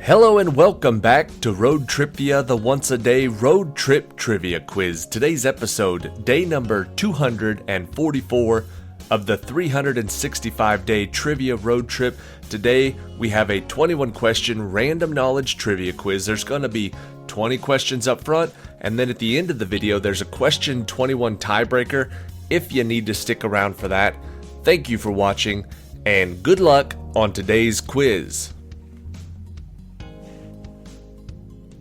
Hello and welcome back to ROADTRIpVIA, the once-a-day road trip trivia quiz. Today's episode, day number 244 of the 365-day trivia road trip. Today, we have a 21-question random knowledge trivia quiz. There's going to be 20 questions up front, and then at the end of the video, there's a question 21 tiebreaker if you need to stick around for that. Thank you for watching, and good luck on today's quiz.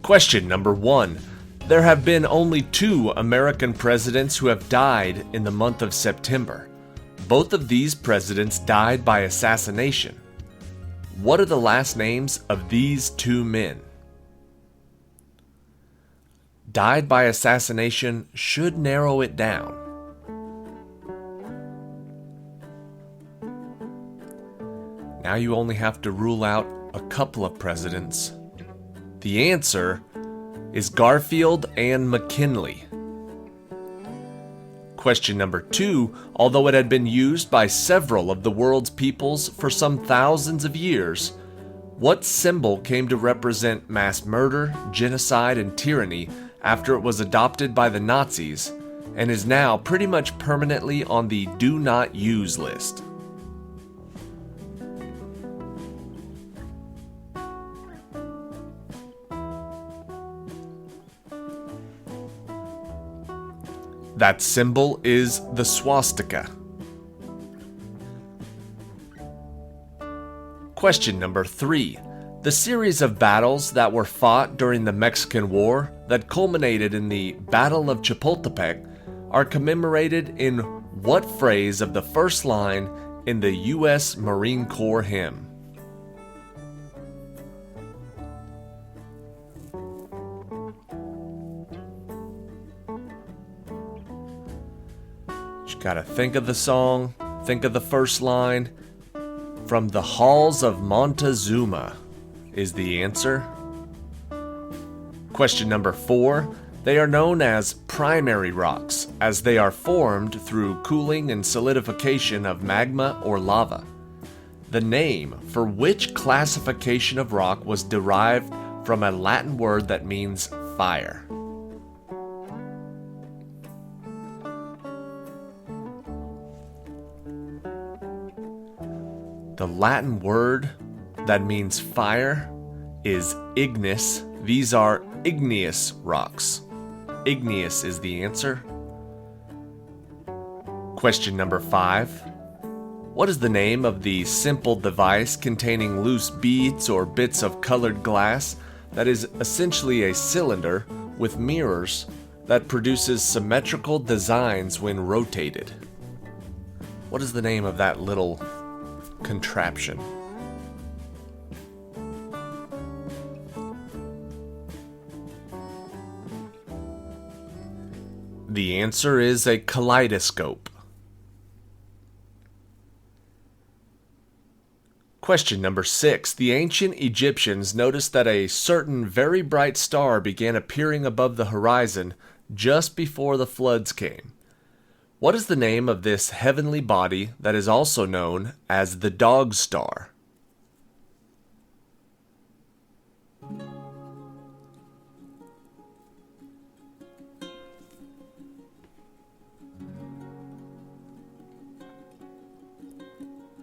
Question number 1. There have been only 2 American presidents who have died in the month of September. Both of these presidents died by assassination. What are the last names of these 2 men? Died by assassination should narrow it down. Now you only have to rule out a couple of presidents. The answer is Garfield and McKinley. Question number 2. Although it had been used by several of the world's peoples for some thousands of years, what symbol came to represent mass murder, genocide, and tyranny after it was adopted by the Nazis and is now pretty much permanently on the do not use list? That symbol is the swastika. Question number 3. The series of battles that were fought during the Mexican War that culminated in the Battle of Chapultepec are commemorated in what phrase of the first line in the U.S. Marine Corps hymn? Gotta think of the song, think of the first line. From the halls of Montezuma is the answer. Question number 4. They are known as primary rocks as they are formed through cooling and solidification of magma or lava. The name for which classification of rock was derived from a Latin word that means fire? The Latin word that means fire is ignis. These are igneous rocks. Igneous is the answer. Question number 5. What is the name of the simple device containing loose beads or bits of colored glass that is essentially a cylinder with mirrors that produces symmetrical designs when rotated? What is the name of that little contraption? The answer is a kaleidoscope. Question number 6. The ancient Egyptians noticed that a certain very bright star began appearing above the horizon just before the floods came. What is the name of this heavenly body that is also known as the Dog Star?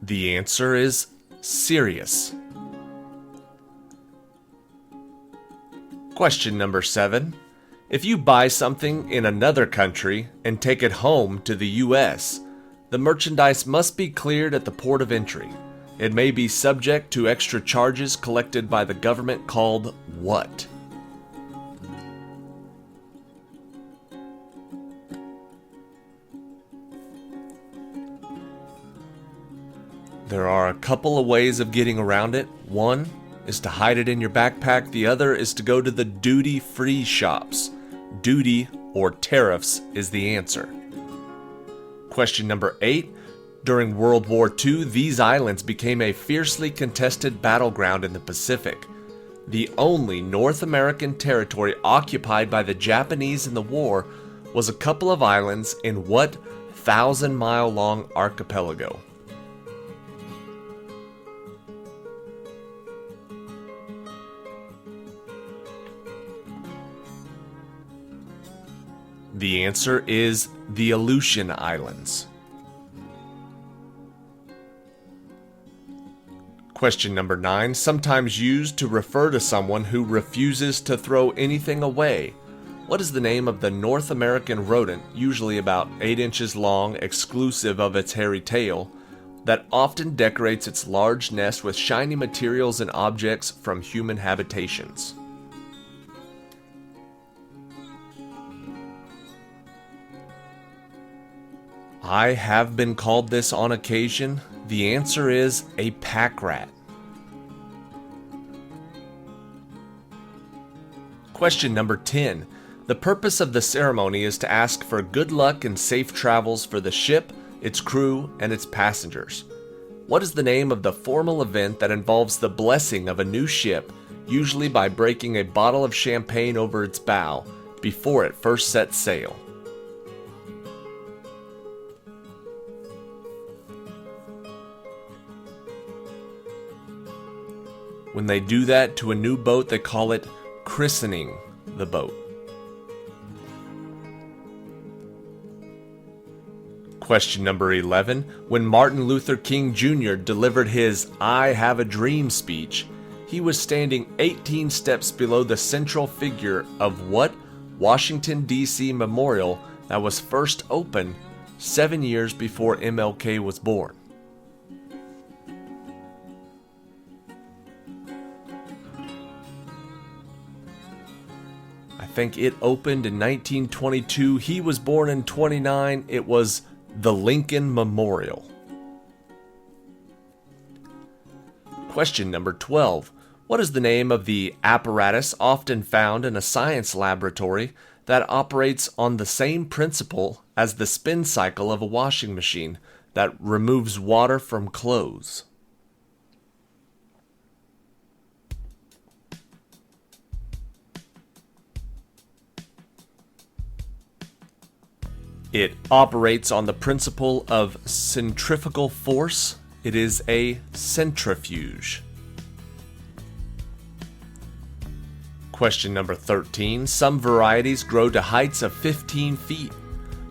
The answer is Sirius. Question number 7. If you buy something in another country and take it home to the U.S., the merchandise must be cleared at the port of entry. It may be subject to extra charges collected by the government called what? There are a couple of ways of getting around it. One is to hide it in your backpack. The other is to go to the duty-free shops. Duty or tariffs is the answer. Question number 8. During World War II, these islands became a fiercely contested battleground in the Pacific. The only North American territory occupied by the Japanese in the war was a couple of islands in what 1,000-mile-long archipelago? The answer is the Aleutian Islands. Question number 9, sometimes used to refer to someone who refuses to throw anything away. What is the name of the North American rodent, usually about 8 inches long, exclusive of its hairy tail, that often decorates its large nest with shiny materials and objects from human habitations? I have been called this on occasion. The answer is a pack rat. Question number 10. The purpose of the ceremony is to ask for good luck and safe travels for the ship, its crew, and its passengers. What is the name of the formal event that involves the blessing of a new ship, usually by breaking a bottle of champagne over its bow before it first sets sail? When they do that to a new boat, they call it christening the boat. Question number 11. When Martin Luther King Jr. delivered his "I Have a Dream" speech, he was standing 18 steps below the central figure of what Washington, D.C. memorial that was first opened 7 years before MLK was born? I think it opened in 1922. He was born in 29. It was the Lincoln Memorial. Question number 12. What is the name of the apparatus often found in a science laboratory that operates on the same principle as the spin cycle of a washing machine that removes water from clothes? It operates on the principle of centrifugal force. It is a centrifuge. Question number 13. Some varieties grow to heights of 15 feet.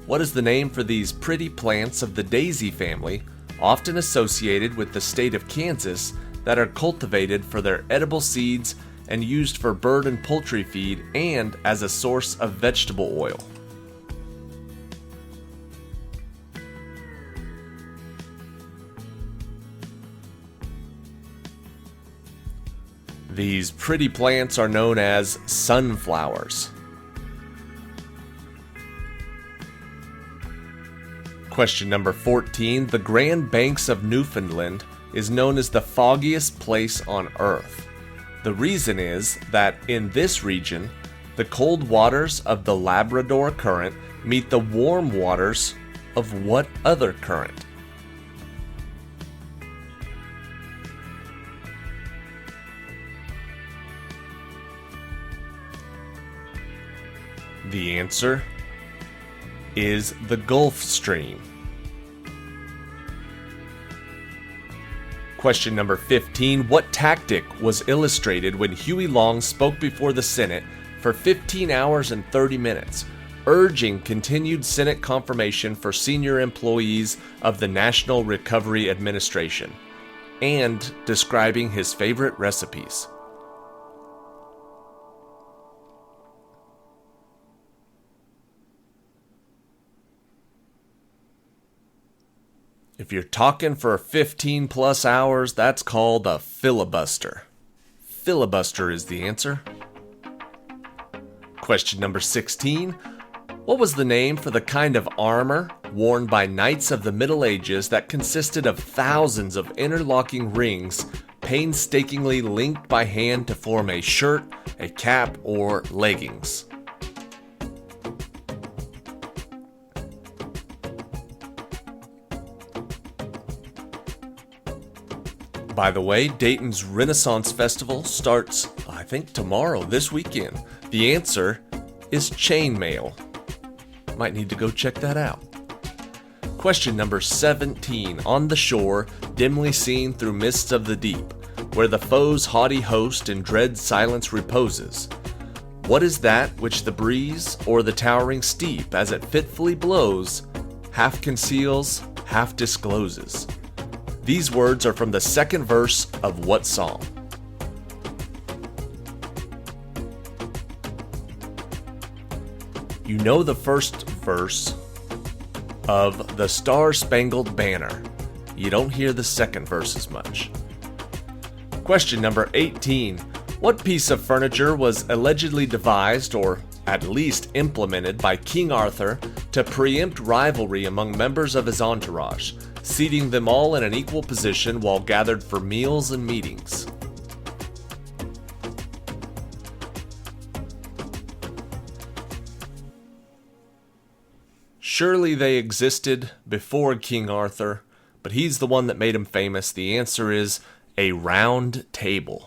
What is the name for these pretty plants of the daisy family, often associated with the state of Kansas, that are cultivated for their edible seeds and used for bird and poultry feed and as a source of vegetable oil? These pretty plants are known as sunflowers. Question number 14. The Grand Banks of Newfoundland is known as the foggiest place on Earth. The reason is that in this region, the cold waters of the Labrador Current meet the warm waters of what other current? The answer is the Gulf Stream. Question number 15. What tactic was illustrated when Huey Long spoke before the Senate for 15 hours and 30 minutes, urging continued Senate confirmation for senior employees of the National Recovery Administration, and describing his favorite recipes? If you're talking for 15 plus hours, that's called a filibuster. Filibuster is the answer. Question number 16. What was the name for the kind of armor worn by knights of the Middle Ages that consisted of thousands of interlocking rings painstakingly linked by hand to form a shirt, a cap, or leggings? By the way, Dayton's Renaissance Festival starts, I think, tomorrow, this weekend. The answer is chainmail. Might need to go check that out. Question number 17. On the shore, dimly seen through mists of the deep, where the foe's haughty host in dread silence reposes, What is that which the breeze or the towering steep, as it fitfully blows, half conceals, half discloses? These words are from the second verse of what song? You know the first verse of the Star-Spangled Banner. You don't hear the second verse as much. Question number 18. What piece of furniture was allegedly devised, or at least implemented, by King Arthur to preempt rivalry among members of his entourage, seating them all in an equal position while gathered for meals and meetings? Surely they existed before King Arthur, but he's the one that made him famous. The answer is a round table.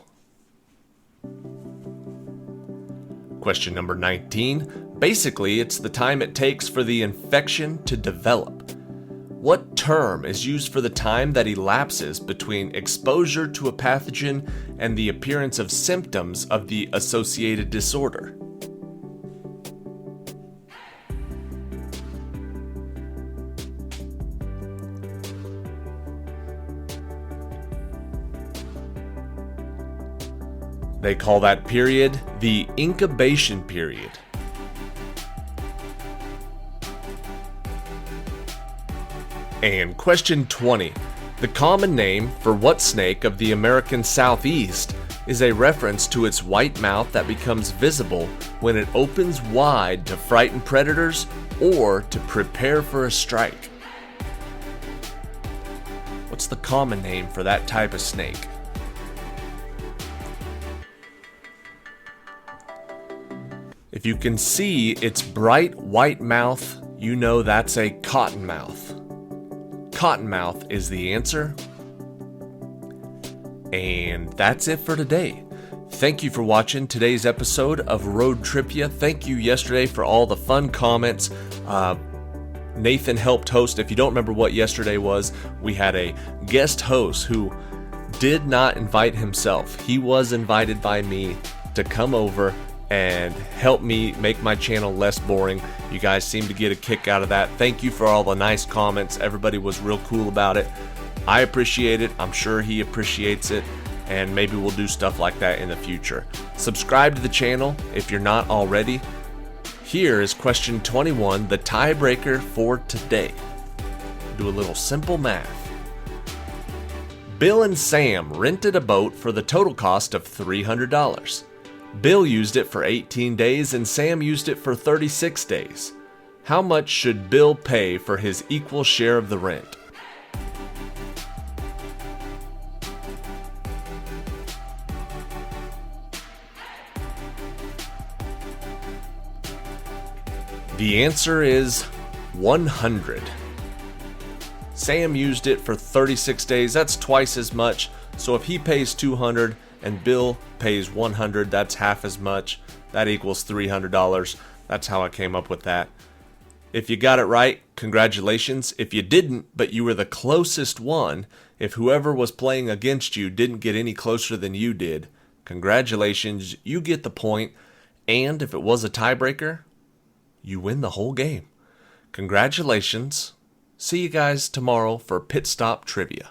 Question number 19. Basically, it's the time it takes for the infection to develop. What term is used for the time that elapses between exposure to a pathogen and the appearance of symptoms of the associated disorder? They call that period the incubation period. And question 20. The common name for what snake of the American Southeast is a reference to its white mouth that becomes visible when it opens wide to frighten predators or to prepare for a strike? What's the common name for that type of snake? If you can see its bright white mouth, you know that's a cottonmouth. Cottonmouth is the answer. And that's it for today. Thank you for watching today's episode of ROADTRIpVIA. Thank you yesterday for all the fun comments. Nathan helped host. If you don't remember what yesterday was, we had a guest host who did not invite himself. He was invited by me to come over and help me make my channel less boring. You guys seem to get a kick out of that. Thank you for all the nice comments. Everybody was real cool about it. I appreciate it. I'm sure he appreciates it. And maybe we'll do stuff like that in the future. Subscribe to the channel if you're not already. Here is question 21, the tiebreaker for today. Do a little simple math. Bill and Sam rented a boat for the total cost of $300. Bill used it for 18 days and Sam used it for 36 days. How much should Bill pay for his equal share of the rent? The answer is 100. Sam used it for 36 days. That's twice as much. So if he pays 200 and Bill pays 100, that's half as much. That equals $300. That's how I came up with that. If you got it right, congratulations. If you didn't, but you were the closest one, if whoever was playing against you didn't get any closer than you did, congratulations, you get the point. And if it was a tiebreaker, you win the whole game. Congratulations. See you guys tomorrow for Pit Stop Trivia.